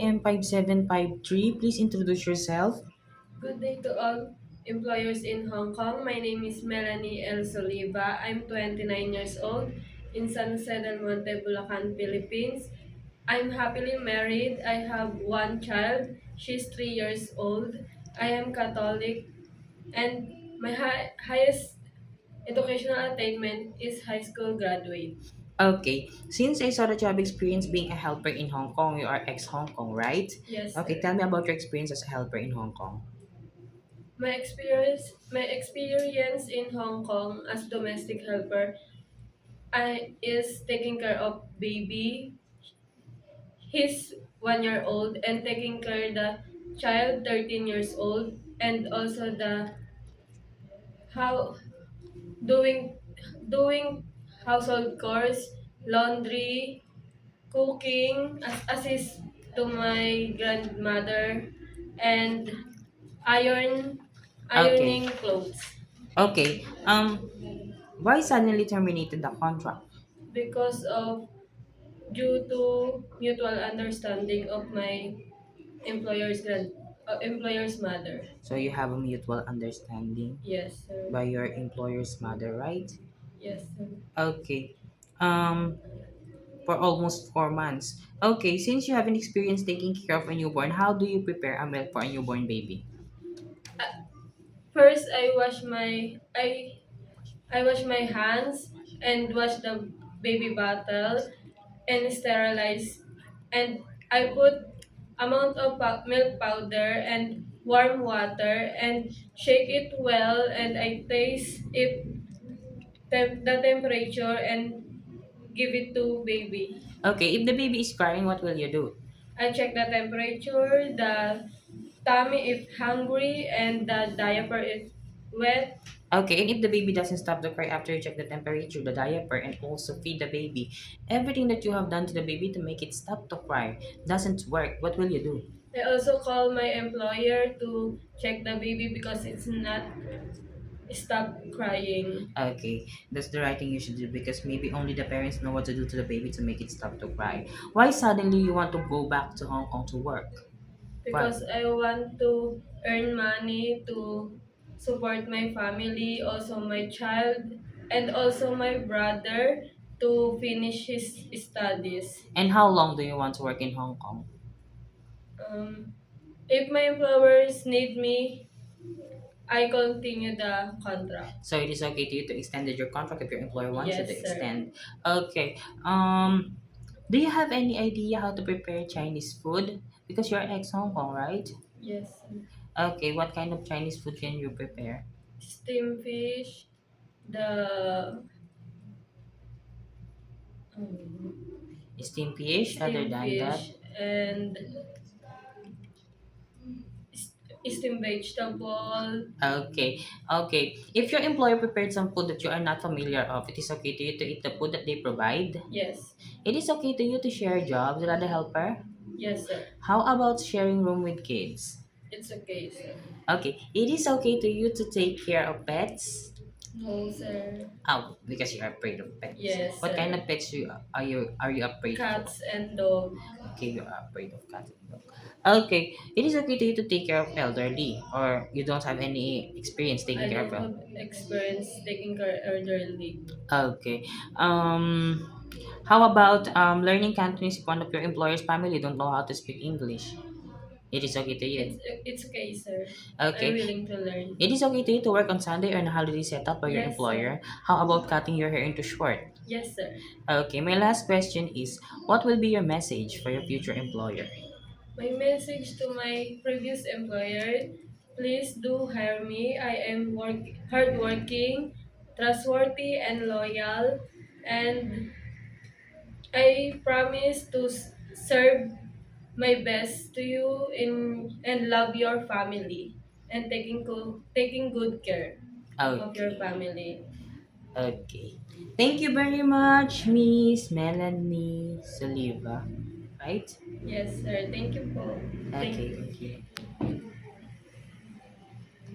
IM5753. Please introduce yourself. Good day to all employers in Hong Kong. My name is Melanie El Soliva. I'm 29 years old in San Jose del Monte, Bulacan, Philippines. I'm happily married. I have one child. She's 3 years old. I am Catholic and my highest educational attainment is high school graduate. Okay, since I saw that you have experience being a helper in Hong Kong, you are ex-Hong Kong, right? Yes, Okay, sir. tell me about your experience as a helper in Hong Kong. My experience in Hong Kong as domestic helper I is taking care of baby. He's 1 year old and taking care the child 13 years old and also the how doing doing household chores, laundry, cooking, assist to my grandmother and iron Okay, ironing clothes okay. Why suddenly terminated the contract? because of due to mutual understanding of my employer's mother. So you have a mutual understanding Yes, sir. by your employer's mother, right? Yes, sir. Okay. Um, for almost 4 months. Okay, since you have an experience taking care of a newborn, how do you prepare a milk for a newborn baby? First, I wash my hands and wash the baby bottle and sterilize, and I put amount of milk powder and warm water and shake it well, and I taste if the temperature and give it to baby. Okay, if the baby is crying, what will you do? I check the temperature, the tummy if hungry, and the diaper if wet. Okay, and if the baby doesn't stop the cry after you check the temperature, the diaper, and also feed the baby, everything that you have done to the baby to make it stop to cry doesn't work, what will you do? I also call my employer to check the baby because it's not stop crying. Okay, that's the right thing you should do because maybe only the parents know what to do to the baby to make it stop to cry. Why suddenly you want to go back to Hong Kong to work? Why? Because I want to earn money to support my family, also my child, and also my brother to finish his studies. And how long do you want to work in Hong Kong? Um, if my employers need me, I continue the contract. So it is okay to you to extend your contract if your employer wants you to Yes, sir. extend. Okay. Do you have any idea how to prepare Chinese food? Because you're ex Hong Kong, right? Yes, sir. Okay. What kind of Chinese food can you prepare? Steam fish, the um, Steamed fish. Other steam than that, fish, and steam vegetable. okay. Okay. If your employer prepared some food that you are not familiar of, it is okay to you to eat the food that they provide. Yes, It is okay to you to share jobs with other helper. yes, sir. How about sharing room with kids? It's okay, sir. Okay. It is okay to you to take care of pets. No, sir. Oh, because you're afraid of pets. Yes, What kind sir. of pets are you afraid for? Cats and dog. Okay, you're afraid of cats and dog. Okay, it is okay to you to take care of elderly, or you don't have any experience taking I care of don't elderly. have experience taking care elderly. Okay. How about learning Cantonese if one of your employer's family don't know how to speak English? It is okay to you. It's okay, sir. I'm Okay. willing to learn. It is okay to you to work on Sunday or on a holiday set up by your Yes, sir. employer. How about cutting your hair into short? Yes, sir. Okay, my last question is what will be your message for your future employer? My message to my previous employer, please do hire me. I am hardworking, trustworthy, and loyal, and I promise to serve my best to you in and love your family and taking good care of your Okay, family. okay. Thank you very much, Miss Melanie Saliva. Right? Yes, sir. Thank you po. Thank Okay, you. thank you.